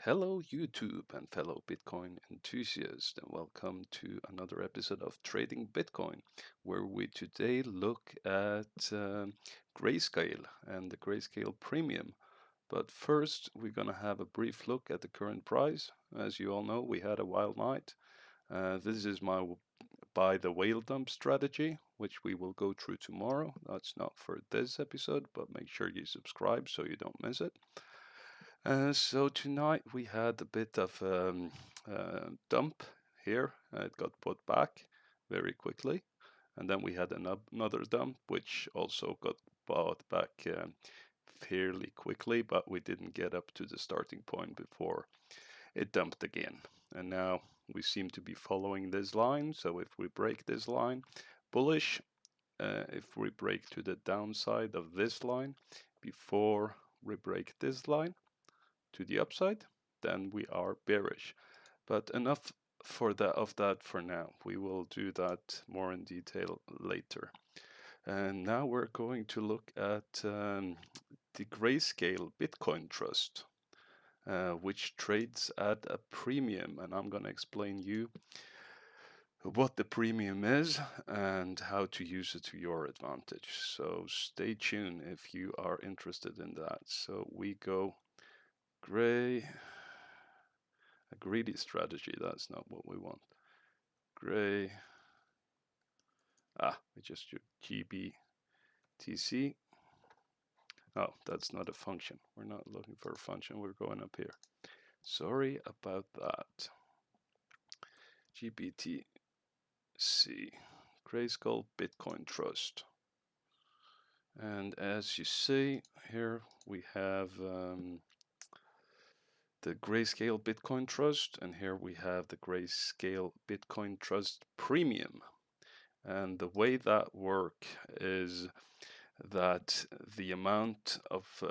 Hello, YouTube and fellow Bitcoin enthusiasts, and welcome to another episode of Trading Bitcoin, where we today look at Grayscale and the Grayscale Premium. But first, we're going to have a brief look at the current price. As you all know, we had a wild night. This is my buy the whale dump strategy, which we will go through tomorrow. That's not for this episode, but make sure you subscribe so you don't miss it. So tonight we had a bit of dump here. It got put back very quickly, and then we had another dump, which also got bought back fairly quickly, but we didn't get up to the starting point before it dumped again. And now we seem to be following this line. So if we break this line, bullish. If we break to the downside of this line before we break this line to the upside, then we are bearish. But enough of that for now. We will do that more in detail later. And now we're going to look at the Grayscale Bitcoin Trust, which trades at a premium. And I'm going to explain you what the premium is and how to use it to your advantage. So stay tuned if you are interested in that. So we go gray, a greedy strategy. That's not what we want. Gray. We just do GBTC. Oh, that's not a function. We're not looking for a function. We're going up here. Sorry about that. GBTC. Grayscale Bitcoin Trust. And as you see here, we have the Grayscale Bitcoin Trust, and here we have the Grayscale Bitcoin Trust Premium. And the way that works is that the amount of,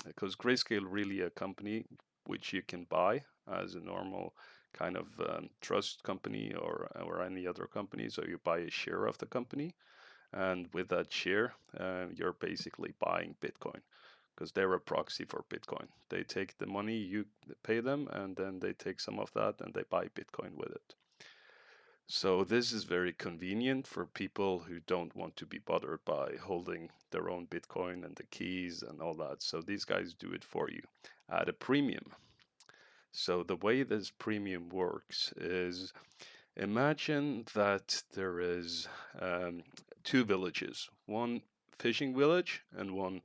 because Grayscale really a company which you can buy as a normal kind of trust company or any other company. So you buy a share of the company, and with that share, you're basically buying Bitcoin because they're a proxy for Bitcoin. They take the money, you pay them, and then they take some of that and they buy Bitcoin with it. So this is very convenient for people who don't want to be bothered by holding their own Bitcoin and the keys and all that. So these guys do it for you at a premium. So the way this premium works is, imagine that there is two villages, one fishing village and one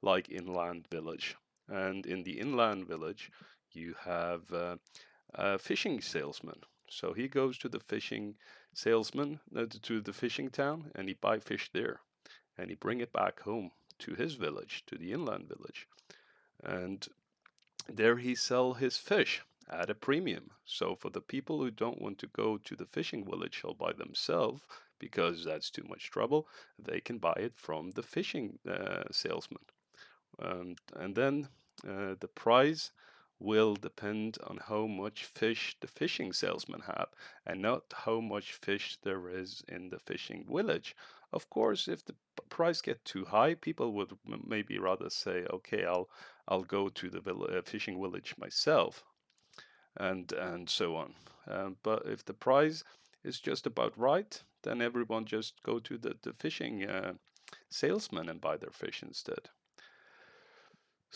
like inland village. And in the inland village, you have a fishing salesman. So he goes to the fishing salesman, to the fishing town, and he buy fish there, and he bring it back home to his village, to the inland village, and there he sell his fish at a premium. So for the people who don't want to go to the fishing village all by themselves because that's too much trouble, they can buy it from the fishing salesman. And then the price will depend on how much fish the fishing salesman have and not how much fish there is in the fishing village. Of course, if the price get too high, people would maybe rather say, okay, I'll go to the fishing village myself, and so on. But if the price is just about right, then everyone just go to the fishing salesman and buy their fish instead.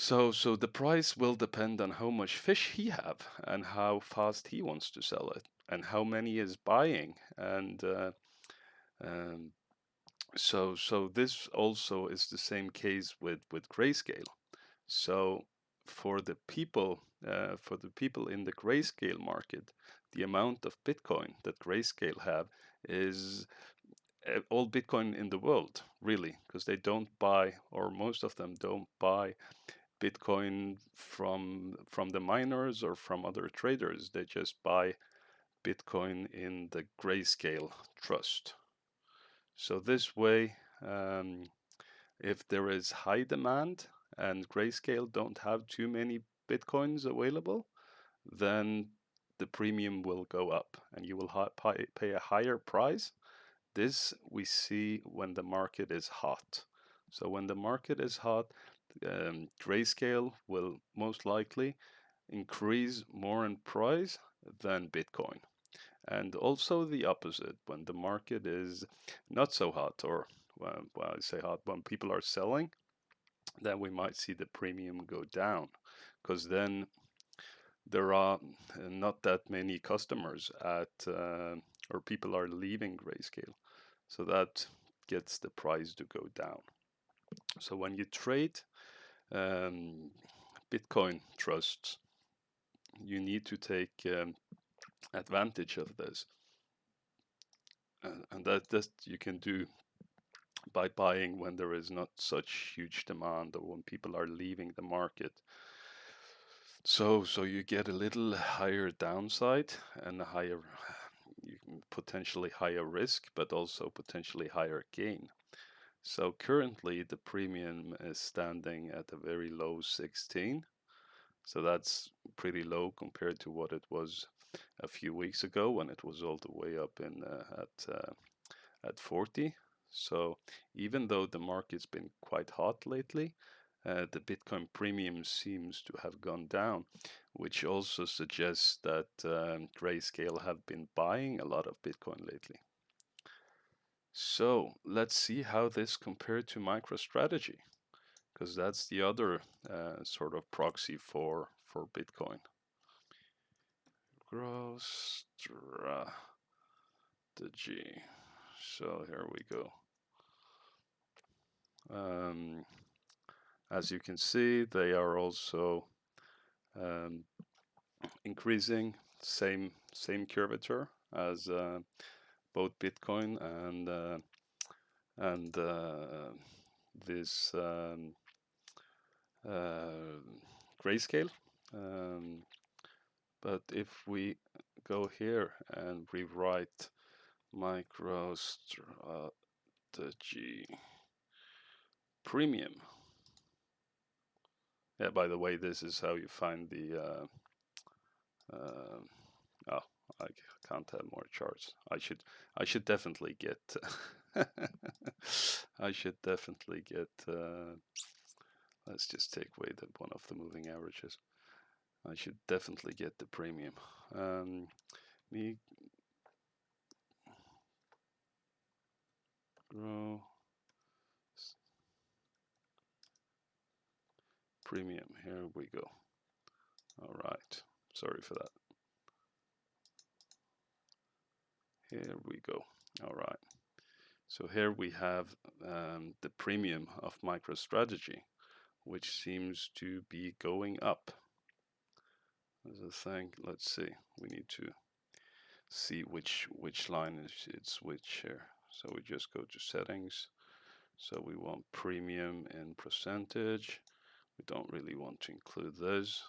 So the price will depend on how much fish he have and how fast he wants to sell it and how many is buying. And um, so this also is the same case with Grayscale. So for the people in the Grayscale market, the amount of Bitcoin that Grayscale have is all Bitcoin in the world, really, because they don't buy, or most of them don't buy Bitcoin from the miners or from other traders. They just buy Bitcoin in the Grayscale trust. So this way, if there is high demand and Grayscale don't have too many Bitcoins available, then the premium will go up and you will pay a higher price. This we see when the market is hot. So when the market is hot, Grayscale will most likely increase more in price than Bitcoin. And also the opposite, when the market is not so hot, or well, I say hot, when people are selling, then we might see the premium go down, because then there are not that many customers or people are leaving Grayscale. So that gets the price to go down. So when you trade um, Bitcoin trusts, you need to take advantage of this. And that you can do by buying when there is not such huge demand or when people are leaving the market. So you get a little higher downside and a higher, potentially higher risk, but also potentially higher gain. So currently the premium is standing at a very low 16. So that's pretty low compared to what it was a few weeks ago when it was all the way up at 40. So even though the market's been quite hot lately, the Bitcoin premium seems to have gone down, which also suggests that Grayscale have been buying a lot of Bitcoin lately. So let's see how this compared to MicroStrategy, because that's the other sort of proxy for Bitcoin. Microstrategy. So here we go. As you can see, they are also increasing, same curvature as both Bitcoin and this Grayscale. But if we go here and rewrite MicroStrategy Premium. Yeah, by the way, this is how you find the oh, I can't have more charts. I should definitely get I should definitely get let's just take away one of the moving averages. I should definitely get the premium. Me grow premium. Here we go. All right. Sorry for that. Here we go. All right. So here we have the premium of MicroStrategy, which seems to be going up. As a thing, let's see. We need to see which line it's which here. So we just go to settings. So we want premium in percentage. We don't really want to include this.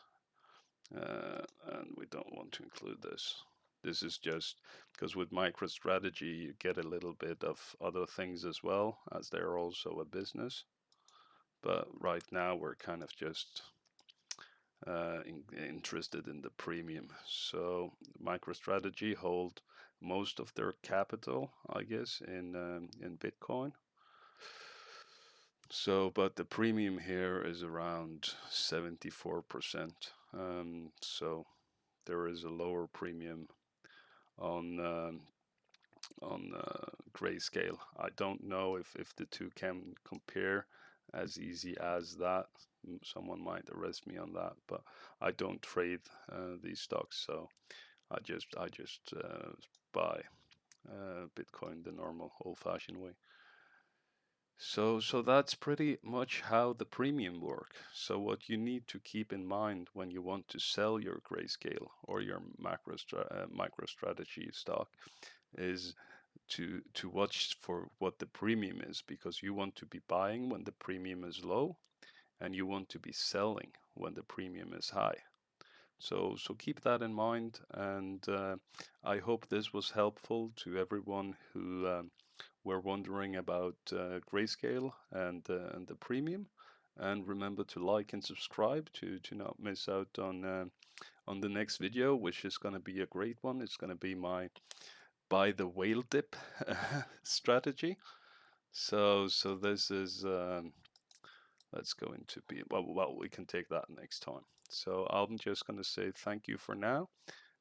And we don't want to include this. This is just because with MicroStrategy, you get a little bit of other things as well, as they're also a business. But right now, we're kind of just interested in the premium. So MicroStrategy hold most of their capital, I guess, in Bitcoin. So, but the premium here is around 74%. So there is a lower premium on Grayscale. I don't know if the two can compare as easy as that. Someone might arrest me on that, but I don't trade these stocks, so I just buy Bitcoin the normal old-fashioned way. So that's pretty much how the premium work. So what you need to keep in mind when you want to sell your Grayscale or your MicroStrategy stock is to watch for what the premium is, because you want to be buying when the premium is low and you want to be selling when the premium is high. So keep that in mind, and I hope this was helpful to everyone who were wondering about Grayscale and the premium. And remember to like and subscribe to not miss out on the next video, which is going to be a great one. It's going to be my buy the whale dip strategy. So this is let's go into be well we can take that next time. So I'm just going to say thank you for now.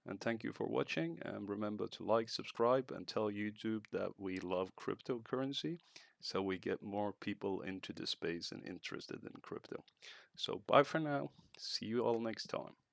And thank you for watching. And remember to like, subscribe, and tell YouTube that we love cryptocurrency so we get more people into the space and interested in crypto. So bye for now. See you all next time.